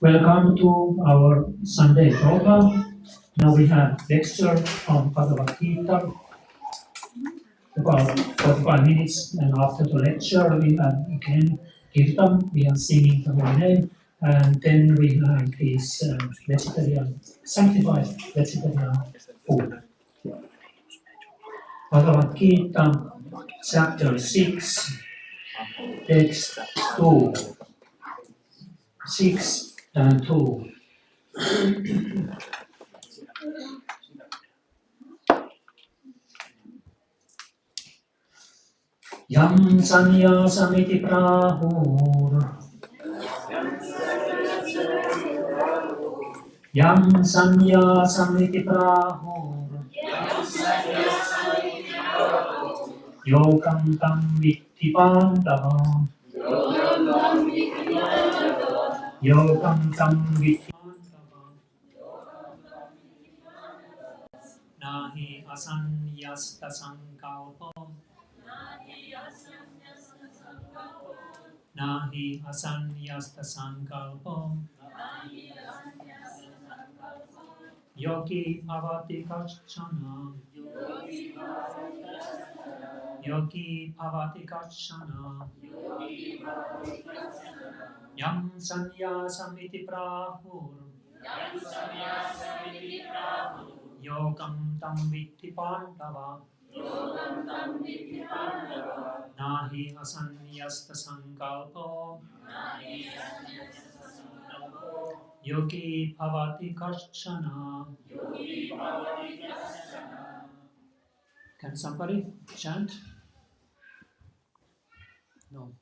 Welcome to our Sunday program. Now we have lecture on Bhagavad Gita, about 45 minutes, and after the lecture we have again Kirtan, we are singing the holy name, and then we have this vegetarian, sanctified vegetarian food. Bhagavad Gita, chapter 6, text 2. 6 and 2. Yam sanyasamiti prahur. Yam sanyasamiti prahur. Yokam tam vitti pandavam. Yokam tam vitti pandavam. Nahi asanyasta sankalpam. Nahi asanyasta sankalpam. Yogi bhavati kachana. Yogi bhavati kachana. Yam sanyasamiti prahur. Yogam tam vitti pandava. Nahi asanyasta sankalpo. Yogi bhavati kachana. Can somebody chant? No.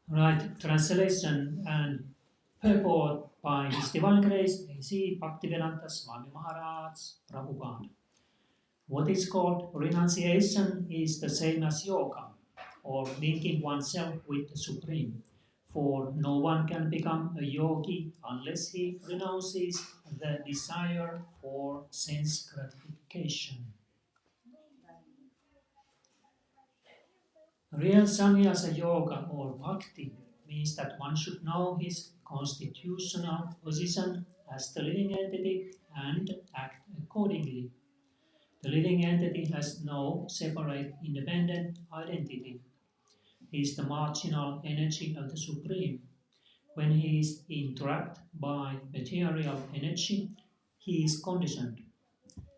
Right, translation and purport by His Divine Grace, A.C. Bhaktivedanta Swami Maharaj Prabhupada. What is called renunciation is the same as yoga, or linking oneself with the Supreme. For no one can become a yogi unless he renounces the desire for sense gratification. Real sannyasa yoga or bhakti means that one should know his constitutional position as the living entity and act accordingly. The living entity has no separate independent identity. He is the marginal energy of the Supreme. When he is entrapped by material energy, he is conditioned.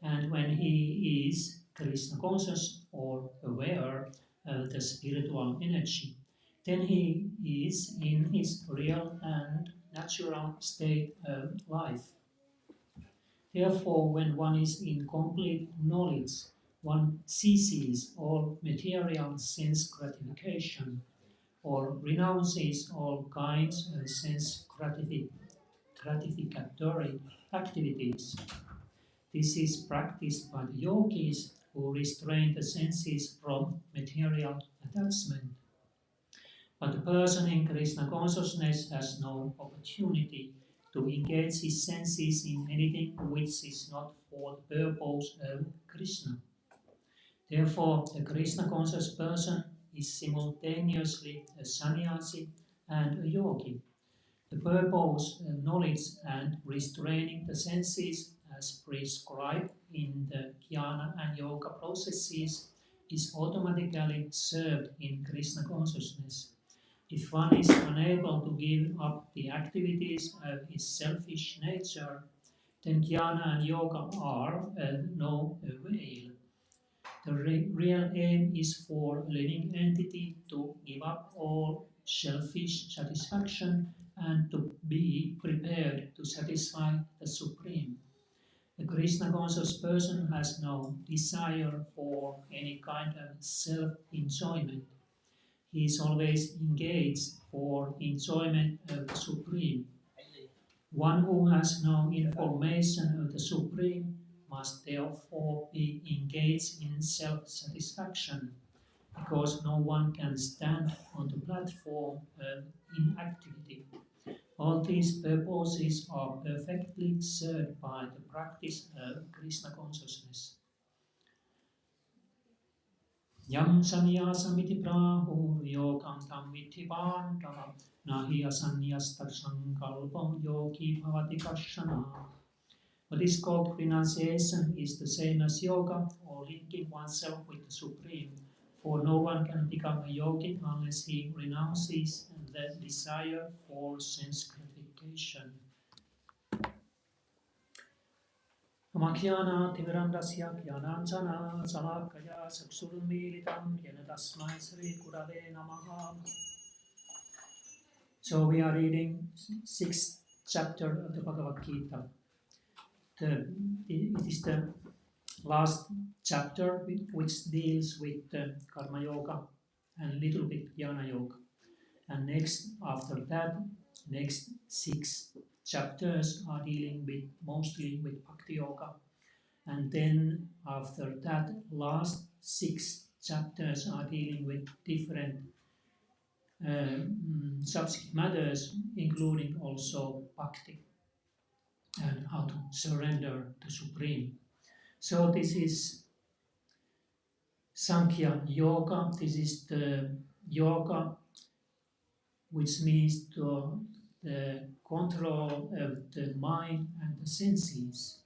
And when he is Krishna conscious or aware of the spiritual energy, then he is in his real and natural state of life. Therefore, when one is in complete knowledge, one ceases all material sense gratification or renounces all kinds of sense gratificatory activities. This is practiced by the yogis who restrain the senses from material attachment. But the person in Krishna consciousness has no opportunity to engage his senses in anything which is not for the purpose of Krishna. Therefore, the Krishna conscious person is simultaneously a sannyasi and a yogi. The purpose of knowledge and restraining the senses as prescribed in the jnana and yoga processes is automatically served in Krishna consciousness. If one is unable to give up the activities of his selfish nature, then jnana and yoga are of no avail. The real aim is for a living entity to give up all selfish satisfaction and to be prepared to satisfy the Supreme. The Krishna conscious person has no desire for any kind of self-enjoyment. He is always engaged for enjoyment of the Supreme. One who has no information of the Supreme must therefore be engaged in self-satisfaction, because no one can stand on the platform of inactivity. All these purposes are perfectly served by the practice of Krishna consciousness. Yam sanyasamiti prahu yokam tam vitti pandava nahi asanyasta sankalpam yogi bhavati kashana. What is called renunciation is the same as yoga or linking oneself with the Supreme, for no one can become a yogi unless he renounces the desire for sense gratification. Amakhyana timirandasya kyananjana salakaya saksurmilitam yena tasmai sri kurave namaha. So we are reading 6th chapter of the Bhagavad Gita. It is the last chapter which deals with Karma Yoga and little bit Jnana Yoga. And next, after that, next 6 chapters are dealing with mostly with Bhakti Yoga. And then after that, last 6 chapters are dealing with different subject matters, including also Bhakti and how to surrender to Supreme. So this is Sankhya Yoga. This is the yoga which means the control of the mind and the senses.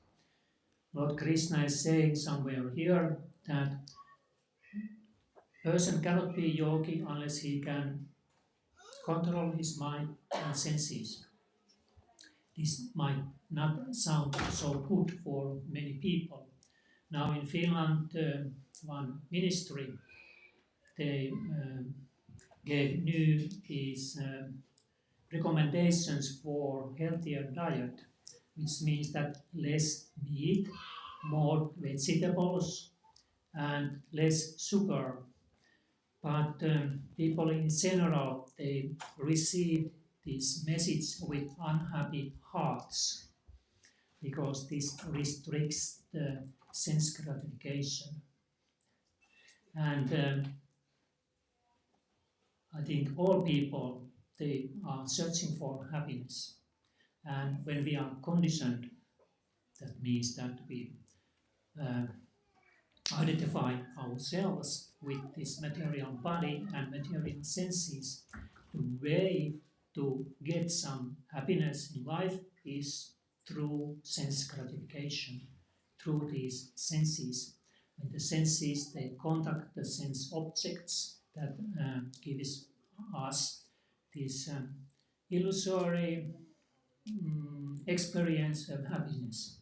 Lord Krishna is saying somewhere here that person cannot be yogi unless he can control his mind and senses. This might not sound so good for many people. Now in Finland, one ministry, they gave new these recommendations for healthier diet, which means that less meat, more vegetables, and less sugar. But people in general, they receive this message with unhappy hearts because this restricts the sense gratification. And I think all people, they are searching for happiness. And when we are conditioned, that means that we uh, identify ourselves with this material body and material senses. The way to get some happiness in life is through sense gratification, through these senses. And the senses, they contact the sense objects that gives us this illusory experience of happiness.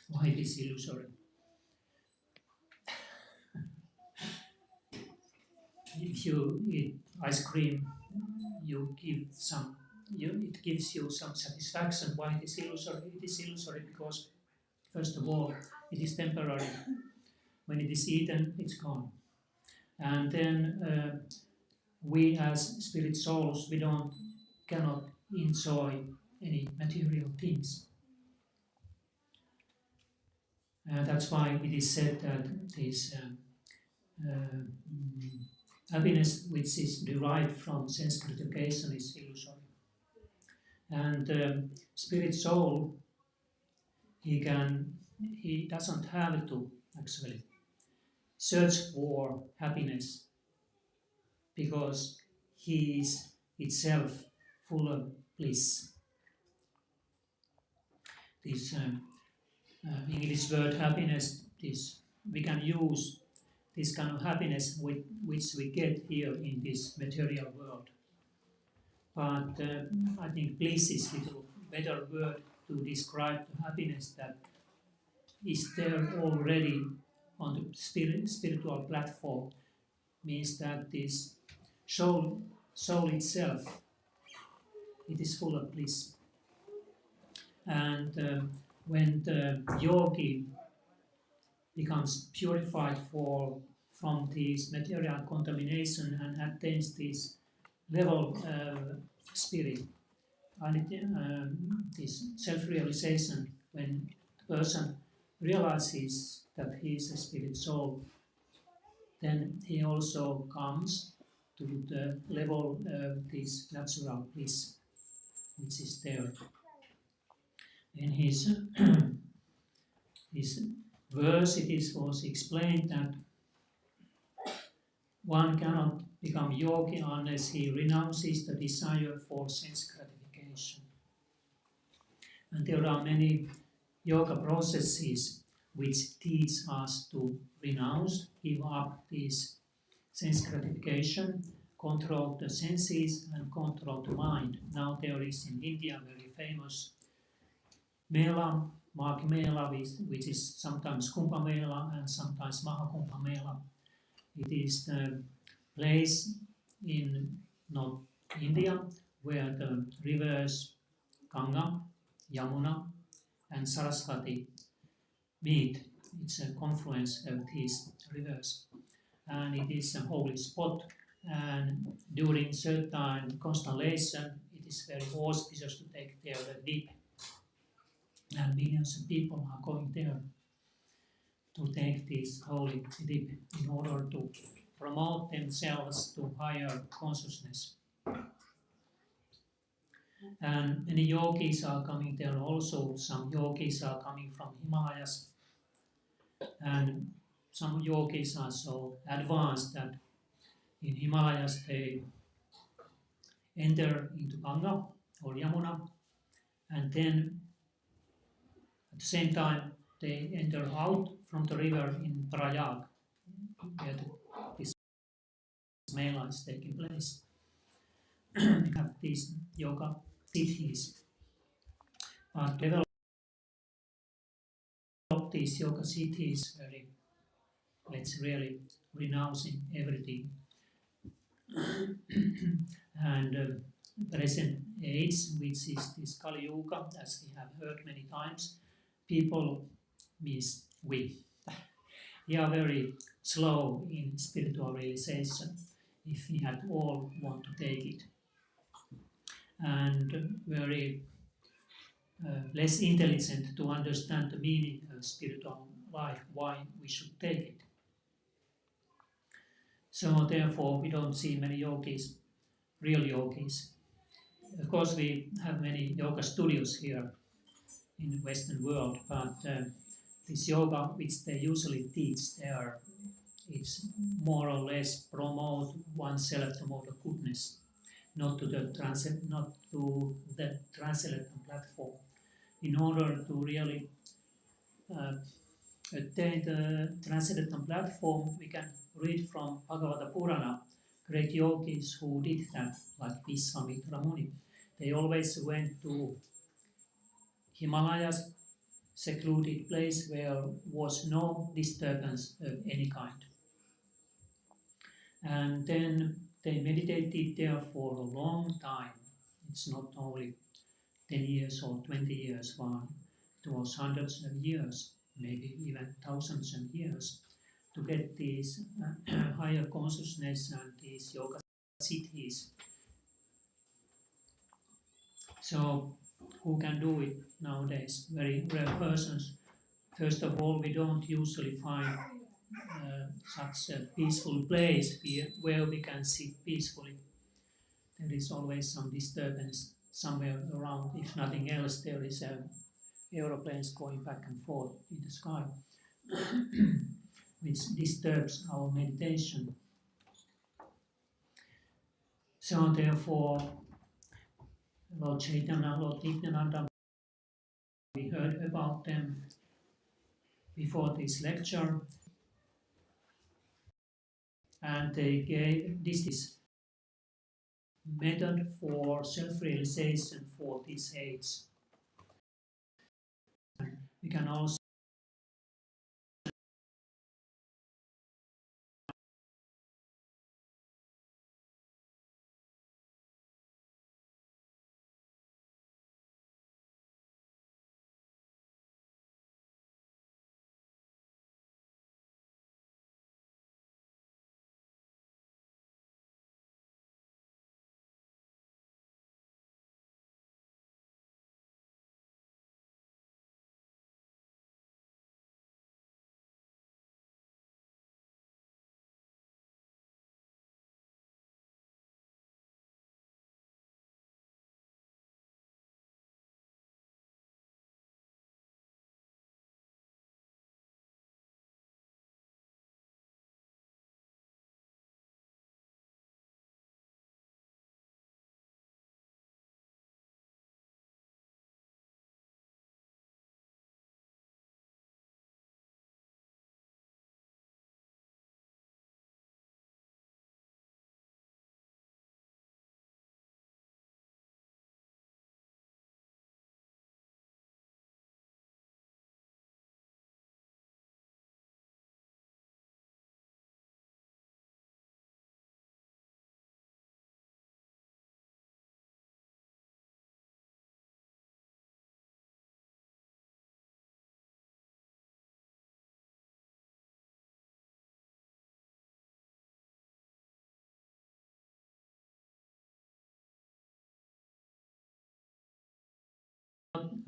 Why it is illusory? If you eat ice cream, it gives you some satisfaction. Why it is illusory? It is illusory because, first of all, it is temporary. When it is eaten, it's gone. And then we as spirit souls, we cannot enjoy any material things. That's why it is said that this happiness which is derived from sense gratification is illusory. And spirit soul, he doesn't have to actually search for happiness because he is itself full of bliss. This English word happiness, this we can use this kind of happiness which we get here in this material world. But I think bliss is a little better word to describe the happiness that is there already on the spiritual platform. Means that this soul itself, it is full of bliss. And when the yogi becomes purified from this material contamination and attains this level spirit, and this self-realization, when the person realizes that he is a spirit soul, then he also comes to the level of this natural bliss, which is there. In his verse, was explained that one cannot become yogi unless he renounces the desire for sense gratification. And there are many yoga processes which teach us to renounce, give up this sense gratification, control the senses, and control the mind. Now there is in India very famous Mela, Magh Mela, which is sometimes Kumbh Mela and sometimes Mahakumbh Mela. It is the place in not India, where the rivers Ganga, Yamuna, and Saraswati meet. It's a confluence of these rivers, and it is a holy spot. And during certain constellation, it is very auspicious to take there the dip, and millions of people are going there to take this holy dip in order to promote themselves to higher consciousness. And many yogis are coming there also. Some yogis are coming from Himalayas, and some yogis are so advanced that in Himalayas they enter into Ganga or Yamuna, and then at the same time they enter out from the river in Prayag, where this mela is taking place. We have these yoga tithis, but develop these yoga siddhis very, let's really renouncing everything. And present age, which is this Kali Yuga, as we have heard many times, people means we. We are very slow in spiritual realization if we at all want to take it, and very less intelligent to understand the meaning of spiritual life, why we should take it. So therefore, we don't see many yogis, real yogis. Of course, we have many yoga studios here in the Western world, but this yoga, which they usually teach there, it's more or less promote oneself to more goodness, not to the transcendental platform. In order to really attain the transcendental platform, we can read from Bhagavata Purana, great yogis who did that, like Vishwamitra Muni. They always went to Himalayas, secluded place where was no disturbance of any kind. And then they meditated there for a long time. It's not only 10 years or 20 years, but it was hundreds of years, maybe even thousands of years, to get these higher consciousness and these yoga siddhis. So, who can do it nowadays? Very rare persons. First of all, we don't usually find such a peaceful place where we can sit peacefully. There is always some disturbance somewhere around. If nothing else, there is aeroplanes going back and forth in the sky, which disturbs our meditation. So therefore, Lord Chaitanya, Lord Nityananda, we heard about them before this lecture, and they gave this method for self-realization for this age. We can also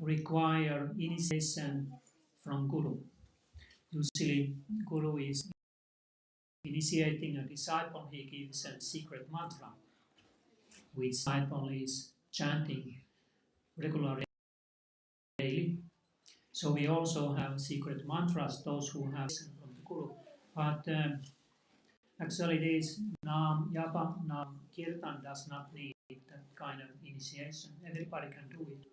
require initiation from Guru. Usually, Guru is initiating a disciple, he gives a secret mantra, which disciple is chanting regularly daily. So we also have secret mantras, those who have listened from the Guru. But actually, this Nam Yapa, Nam Kirtan does not need that kind of initiation. Everybody can do it.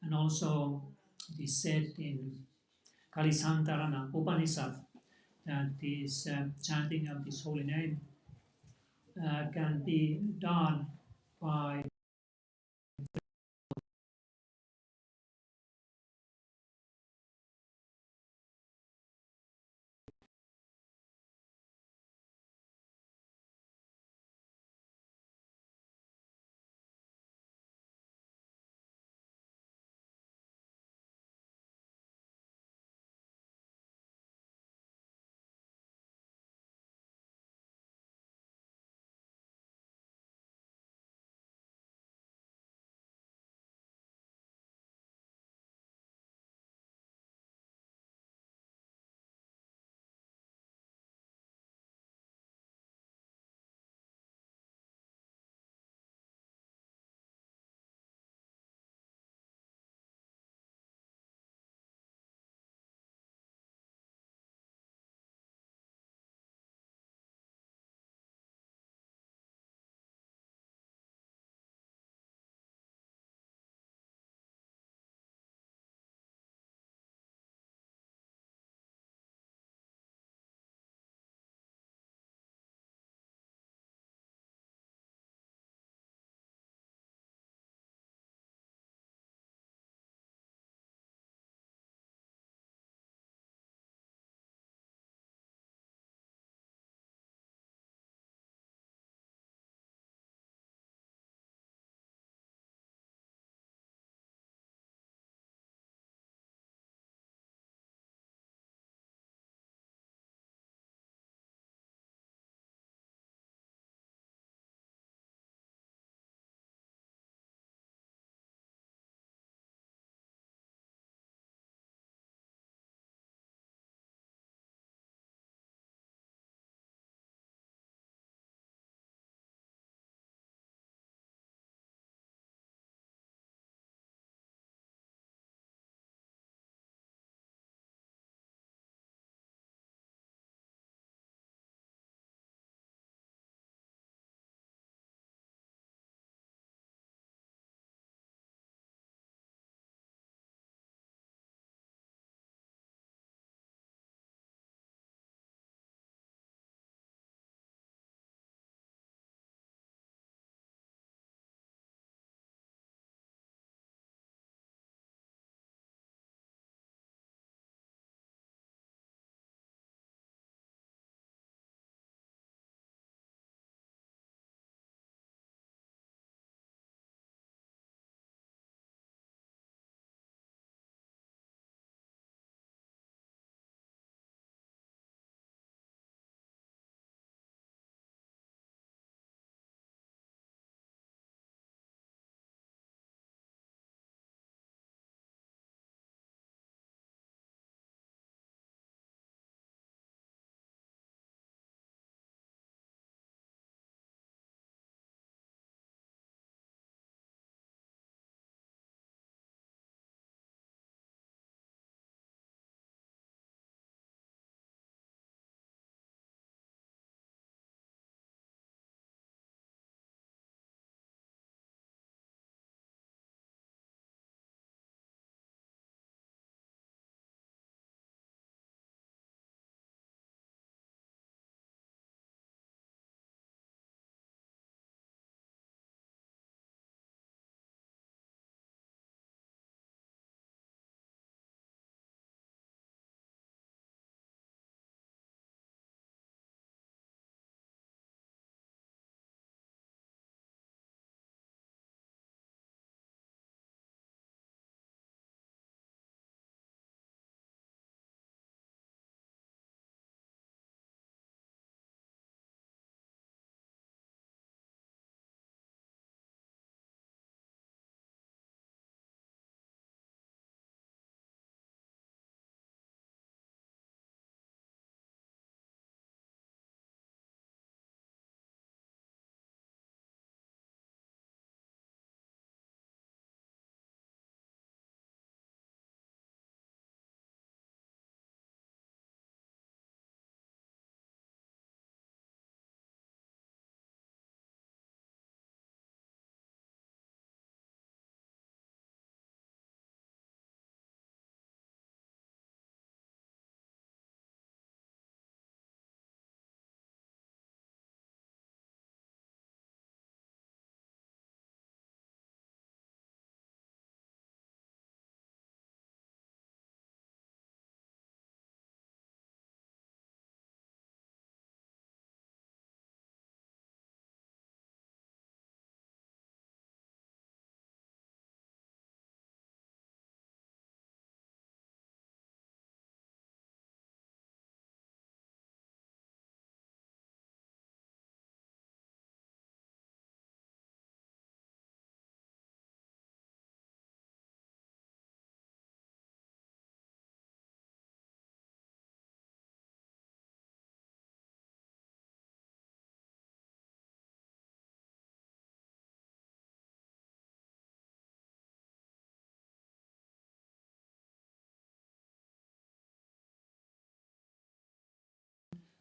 And also, it is said in Kalisantarana Upanishad that this chanting of this holy name can be done by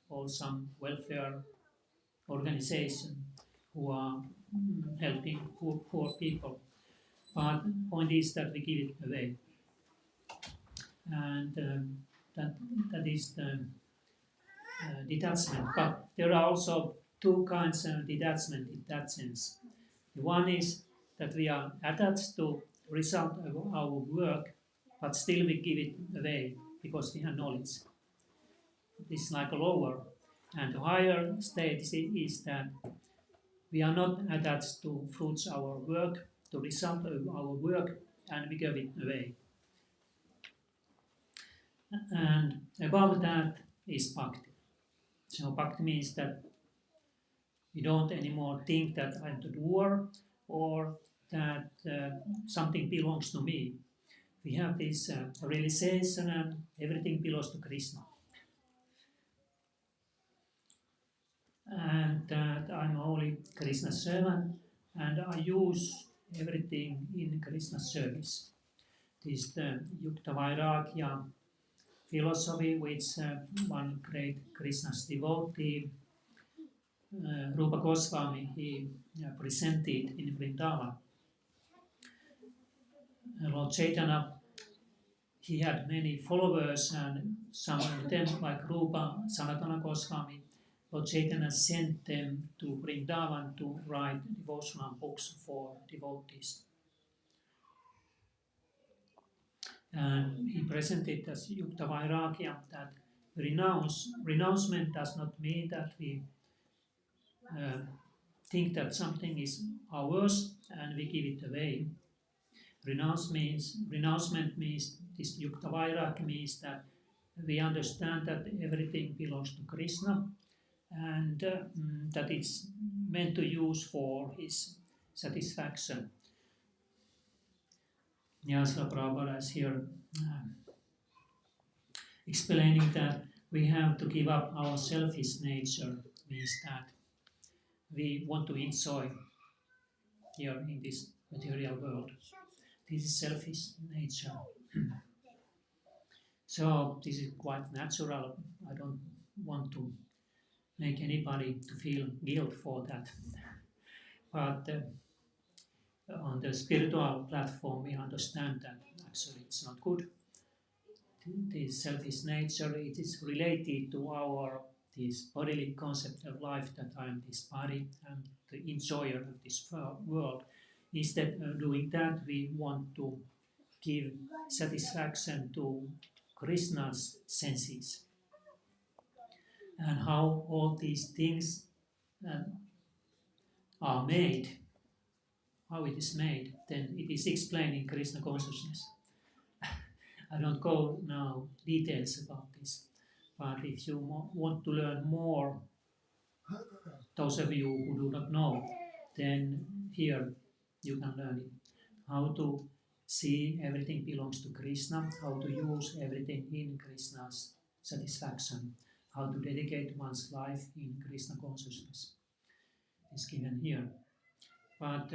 or some welfare organization who are helping poor people. But the point is that we give it away, and that that is the detachment. But there are also two kinds of detachment in that sense. The one is that we are attached to result of our work, but still we give it away because we have knowledge. This is like a lower. And the higher state is that we are not attached to fruits of our work, to result of our work, and we give it away. And above that is bhakti. So bhakti means that we don't anymore think that I'm the doer or that something belongs to me. We have this realization and everything belongs to Krishna. And that I'm only Krishna's servant and I use everything in Krishna's service. This is the Yukta Vairagya philosophy which one great Krishna's devotee, Rupa Goswami, he presented in Vrindavan. Lord Chaitanya, he had many followers and some of them, like Rupa, Sanatana Goswami, Lord Chaitanya sent them to Vrindavan to write devotional books for devotees. And he presented as Yukta Vairagya that renouncement does not mean that we uh, think that something is ours and we give it away. Renouncement means this Yukta Vairagya means that we understand that everything belongs to Krishna and that it's meant to use for his satisfaction. Nyasla Prabhupada is here uh, explaining that we have to give up our selfish nature, means that we want to enjoy here in this material world. This is selfish nature. So this is quite natural. I don't want to make anybody to feel guilt for that. But on the spiritual platform, we understand that actually it's not good. This selfish nature, it is related to our this bodily concept of life that I am this body and the enjoyer of this world. Instead of doing that, we want to give satisfaction to Krishna's senses and how all these things uh, are made, how it is made, then it is explained in Krishna consciousness. I don't go now details about this, but if you want to learn more, those of you who do not know, then here you can learn it. How to see everything belongs to Krishna, how to use everything in Krishna's satisfaction, how to dedicate one's life in Krishna consciousness is given here. But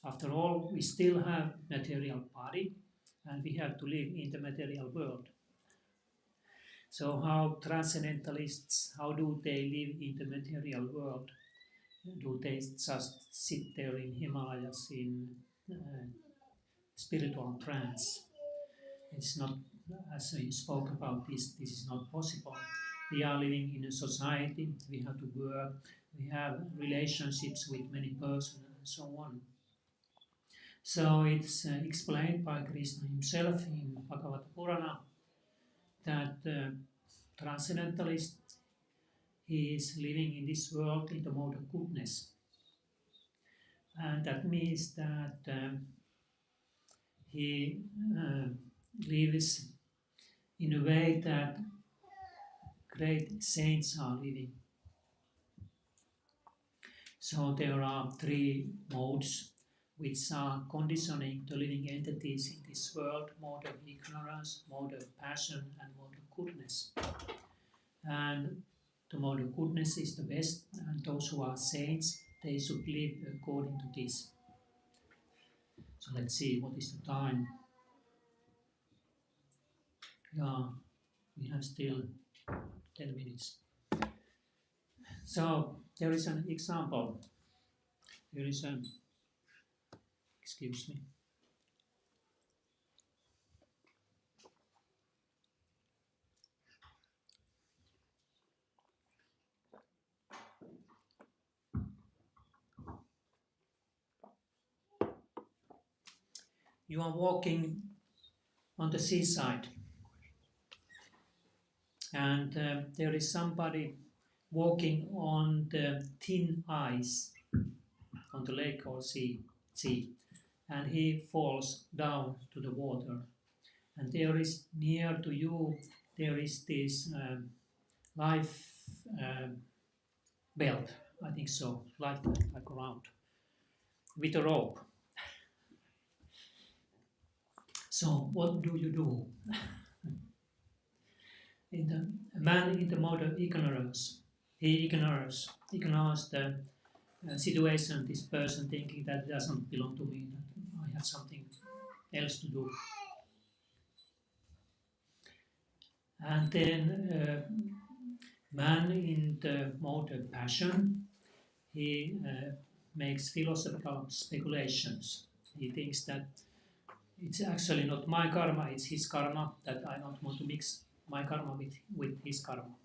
after all, we still have material body and we have to live in the material world. So how transcendentalists, how do they live in the material world? Do they just sit there in Himalayas in spiritual trance? It's not, as we spoke about this is not possible. We are living in a society, we have to work, we have relationships with many persons and so on. So it's explained by Krishna himself in Bhagavata Purana that transcendentalist he is living in this world in the mode of goodness. And that means that he lives in a way that great saints are living. So there are three modes which are conditioning the living entities in this world: mode of ignorance, mode of passion, and mode of goodness. And the mode of goodness is the best, and those who are saints, they should live according to this. So let's see what is the time. Yeah, we have still 10 minutes. So there is an example. There is an, excuse me. You are walking on the seaside, and there is somebody walking on the thin ice on the lake or sea, and he falls down to the water. And there is near to you, there is this life belt, I think so, life belt, like around, with a rope. So what do you do? A man in the mode of ignorance, he ignores the situation, this person thinking that doesn't belong to me, that I have something else to do. And then man in the mode of passion, he makes philosophical speculations. He thinks that it's actually not my karma, it's his karma, that I don't want to mix my karma with his karma.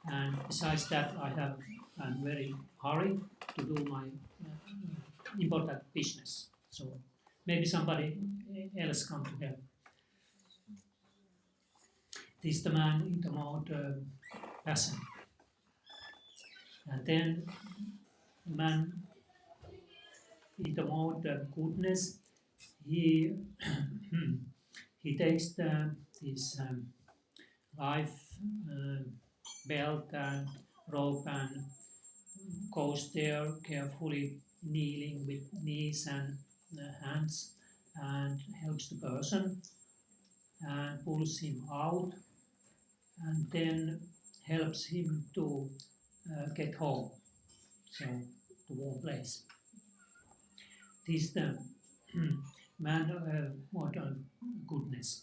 And besides that, I'm very hurry to do my important business. So maybe somebody else come to help. This is the man in the mode passion. And then man in the mode goodness, he he takes this life belt and rope and goes there carefully, kneeling with knees and hands, and helps the person and pulls him out, and then helps him to get home, so to warm place. This is the man modern goodness.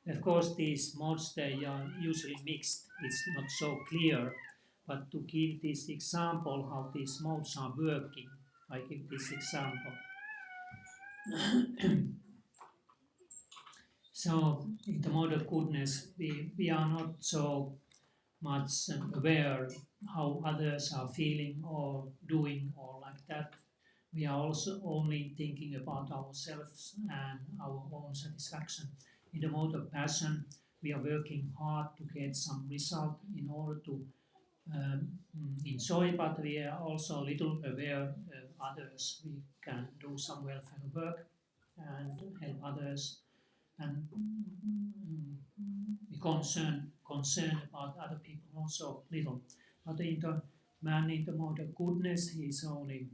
Of course, these modes, they are usually mixed. It's not so clear, but to give this example how these modes are working, I give this example. So, in the mode of goodness, we are not so much aware how others are feeling or doing or like that. We are also only thinking about ourselves and our own satisfaction. In the mode of passion, we are working hard to get some result in order to enjoy, but we are also a little aware of others. We can do some welfare work and help others, and be concerned about other people also little. But in the man in the mode of goodness, he is only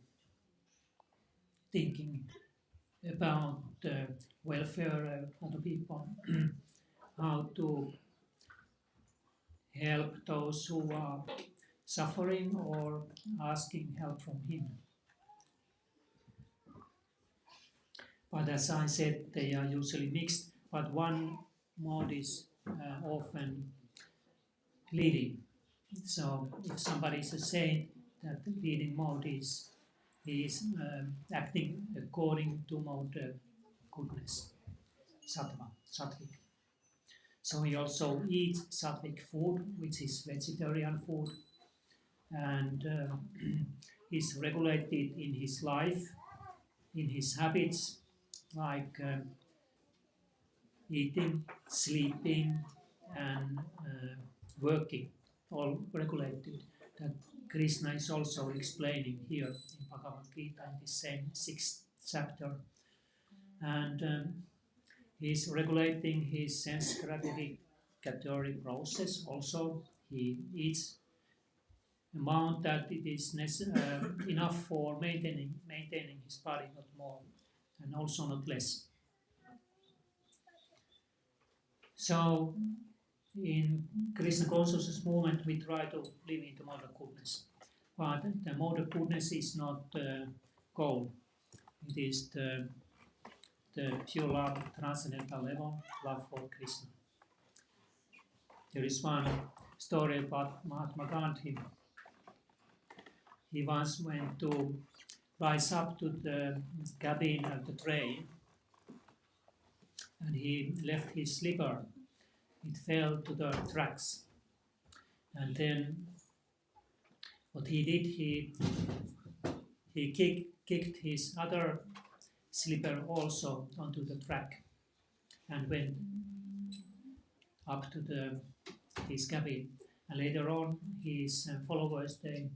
thinking about the welfare of other people, how to help those who are suffering or asking help from him. But as I said, they are usually mixed, but one mode is often leading. So if somebody is a saint, that leading mode is he is acting according to mode goodness, sattvic. So he also eats sattvic food, which is vegetarian food, and is regulated in his life, in his habits, like eating, sleeping, and working, all regulated. That Krishna is also explaining here in Bhagavad Gita in the same sixth chapter. And he's regulating his sense gratificatory process also. He eats amount that it is enough for maintaining his body, not more, and also not less. So in Krishna consciousness movement, we try to live in the mode of goodness. But the mode of goodness is not the goal. It is the pure love, transcendental level, love for Krishna. There is one story about Mahatma Gandhi. He once went to rise up to the cabin of the train, and he left his slipper. It fell to the tracks, and then what he did, he kicked his other slipper also onto the track, and went up to his cabin. And later on, his followers, they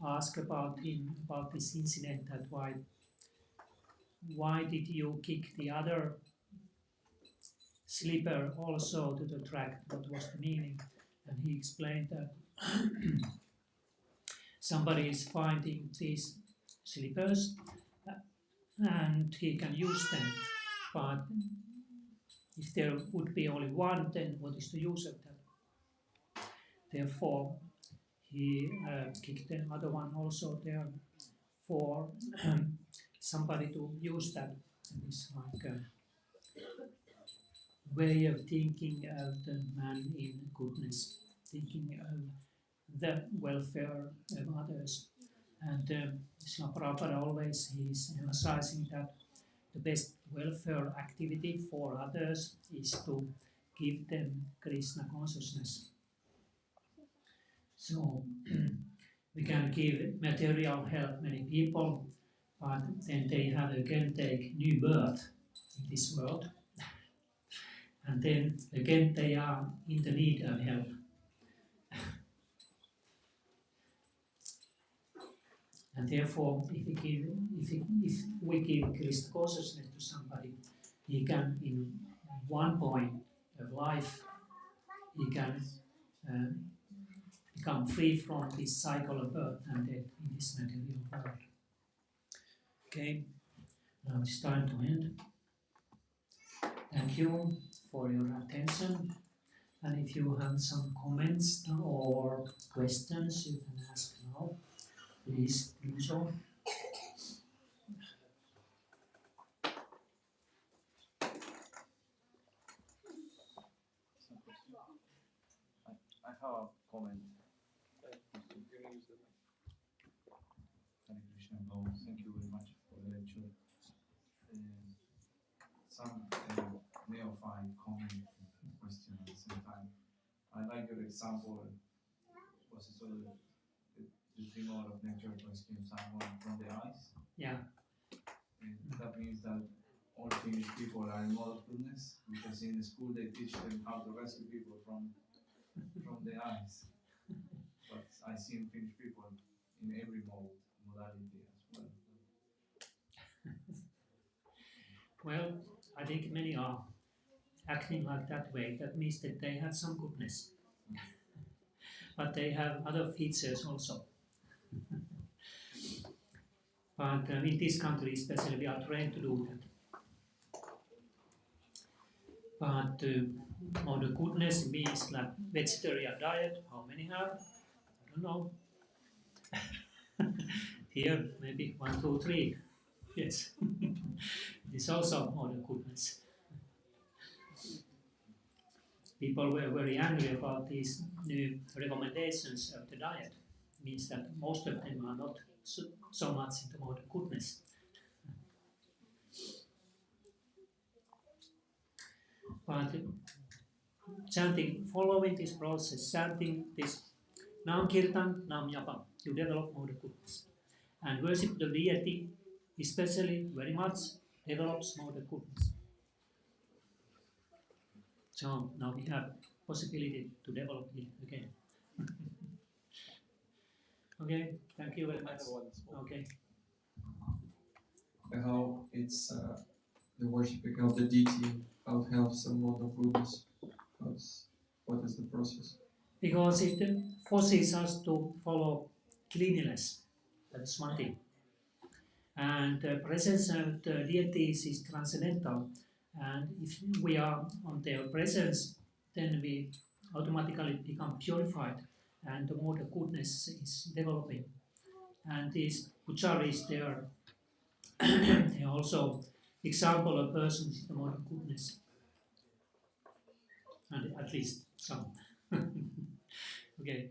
asked about him about this incident, that why did you kick the other slipper also to the track? What was the meaning? And he explained that somebody is finding these slippers, and he can use them, but if there would be only one, then what is the use of that? Therefore, he kicked the other one also there for somebody to use that. And it's like a way of thinking of the man in goodness, thinking of the welfare of others. And Srila Prabhupada always is emphasizing that the best welfare activity for others is to give them Krishna consciousness. So we can give material help many people, but then they have again take new birth in this world, and then again they are in the need of help. And therefore, if we give Krishna consciousness to somebody, he can, in one point of life, he can uh, become free from this cycle of birth and death in this material world. Okay, now it's time to end. Thank you for your attention. And if you have some comments or questions, you can ask now. Please do so. I have a comment. Hare Krishna, thank you very much for the lecture. Some neophyte comment and question at the same time. I like your example. Was it sort of the thing out of nature rescuing someone from the ice? Yeah. And that means that all Finnish people are in mode of goodness, because in the school they teach them how to rescue people from the ice. But I see Finnish people in every modality as well. Well, I think many are acting like that way. That means that they have some goodness. But they have other features also. But in this country especially, we are trained to do that. But the goodness means like vegetarian diet. How many have? I don't know. Here, maybe 1, 2, 3. Yes. It's also more the goodness. People were very angry about these new recommendations of the diet. It means that most of them are not so much into more the goodness. But chanting, following this process, chanting this Nam Kirtan, Nam Yapam, you develop more the goodness. And worship the deity, especially very much, develops more the goodness. So now we have possibility to develop it again. Okay, thank you very much. Okay. How it's the worshipping of the deity, how it helps some mode of goodness. What is the process? Because it forces us to follow cleanliness. That's one thing. And the presence of the deities is transcendental. And if we are on their presence, then we automatically become purified, and the more the goodness is developing. And these pujaris, they are they are also example of persons with the more goodness, and at least some. Okay.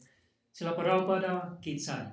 Sila Prabhupada Ki Jai.